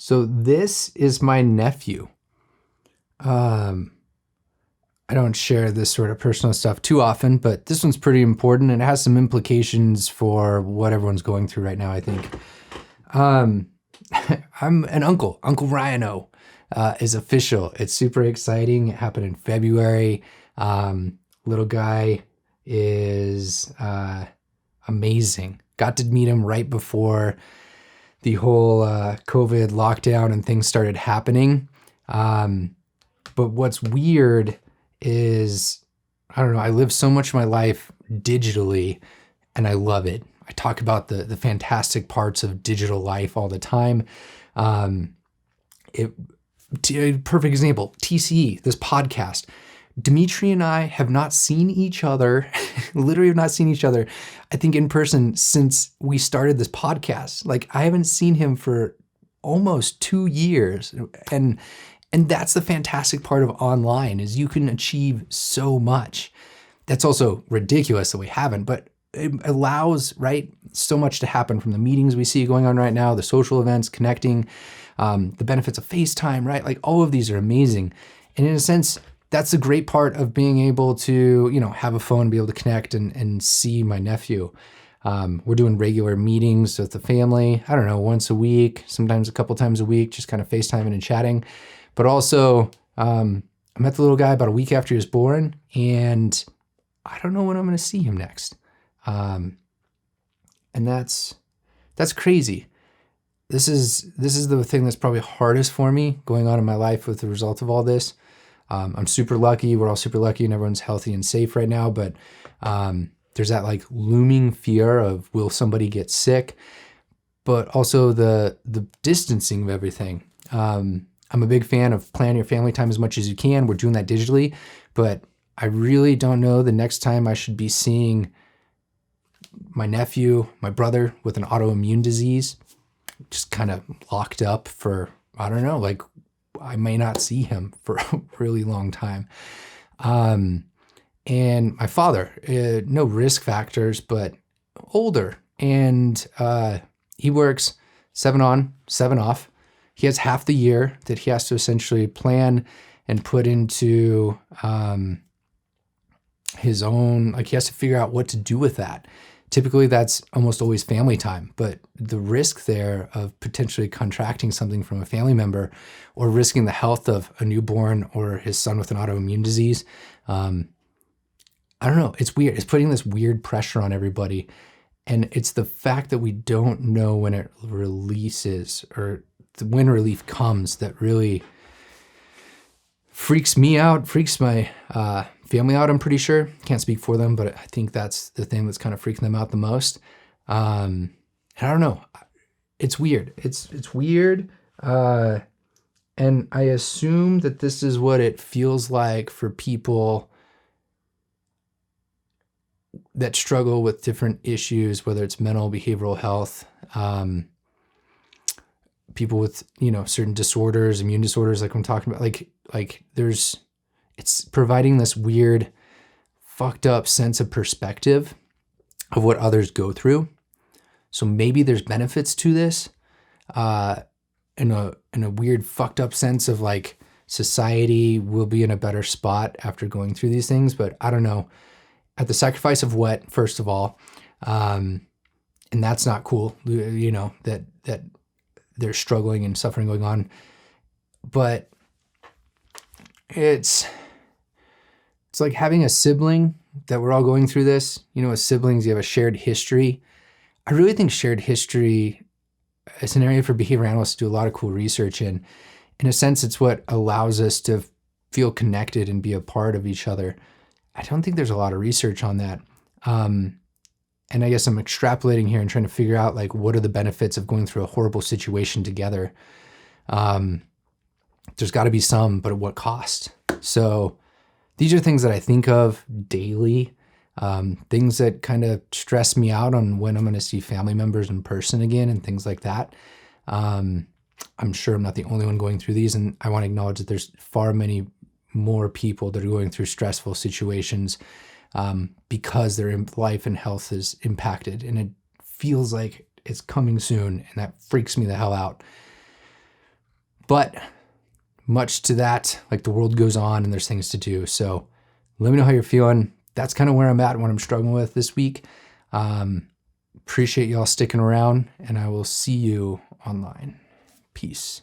So this is my nephew. Um, I don't share this sort of personal stuff too often, but this one's pretty important and it has some implications for what everyone's going through right now, I think. Um, I'm an uncle. Uncle Rhino is official. It's super exciting. It happened in February. Little guy is amazing. Got to meet him right before the whole COVID lockdown and things started happening. But what's weird is, I don't know, I live so much of my life digitally and I love it. I talk about the fantastic parts of digital life all the time. Perfect example, TCE, this podcast. Dimitri and I have not seen each other, literally have not seen each other, I think in person since we started this podcast. Like I haven't seen him for almost 2 years. And that's the fantastic part of online is you can achieve so much. That's also ridiculous that we haven't, but it allows, right, so much to happen from the meetings we see going on right now, the social events, connecting, the benefits of FaceTime, right? Like all of these are amazing. And in a sense, that's the great part of being able to, have a phone, be able to connect and see my nephew. We're doing regular meetings with the family, I don't know, once a week, sometimes a couple times a week, just kind of FaceTiming and chatting. But also, I met the little guy about a week after he was born, and I don't know when I'm going to see him next. And that's crazy. This is the thing that's probably hardest for me going on in my life with the result of all this. I'm super lucky. We're all super lucky, and everyone's healthy and safe right now. But there's that like looming fear of will somebody get sick, but also the distancing of everything. I'm a big fan of planning your family time as much as you can. We're doing that digitally, but I really don't know the next time I should be seeing my nephew, my brother with an autoimmune disease, just kind of locked up for, I don't know, like I may not see him for a really long time. And my father, no risk factors, but older. And he works 7 on, 7 off. He has half the year that he has to essentially plan and put into his own, like he has to figure out what to do with that. Typically that's almost always family time, but the risk there of potentially contracting something from a family member or risking the health of a newborn or his son with an autoimmune disease, I don't know, it's weird. It's putting this weird pressure on everybody. And it's the fact that we don't know when it releases or when relief comes that really freaks me out, freaks my family out, I'm pretty sure. Can't speak for them, but I think that's the thing that's kind of freaking them out the most. And I don't know. It's weird. It's weird. And I assume that this is what it feels like for people that struggle with different issues, whether it's mental, behavioral health, people with, certain disorders, immune disorders, like I'm talking about, like it's providing this weird, fucked up sense of perspective of what others go through. So maybe there's benefits to this, in a weird, fucked up sense of like society will be in a better spot after going through these things. But I don't know, at the sacrifice of what, first of all, and that's not cool, that there's struggling and suffering going on. But it's like having a sibling that we're all going through this. As siblings, you have a shared history. I really think shared history is an area for behavior analysts to do a lot of cool research in. In a sense, it's what allows us to feel connected and be a part of each other. I don't think there's a lot of research on that. And I guess I'm extrapolating here and trying to figure out like what are the benefits of going through a horrible situation together. There's got to be some, but at what cost? So these are things that I think of daily, things that kind of stress me out on when I'm going to see family members in person again and things like that. I'm sure I'm not the only one going through these, and I want to acknowledge that there's far many more people that are going through stressful situations because their life and health is impacted, and it feels like it's coming soon, and that freaks me the hell out. But much to that, like the world goes on and there's things to do. So let me know how you're feeling. That's kind of where I'm at and what I'm struggling with this week. Appreciate y'all sticking around, and I will see you online. Peace.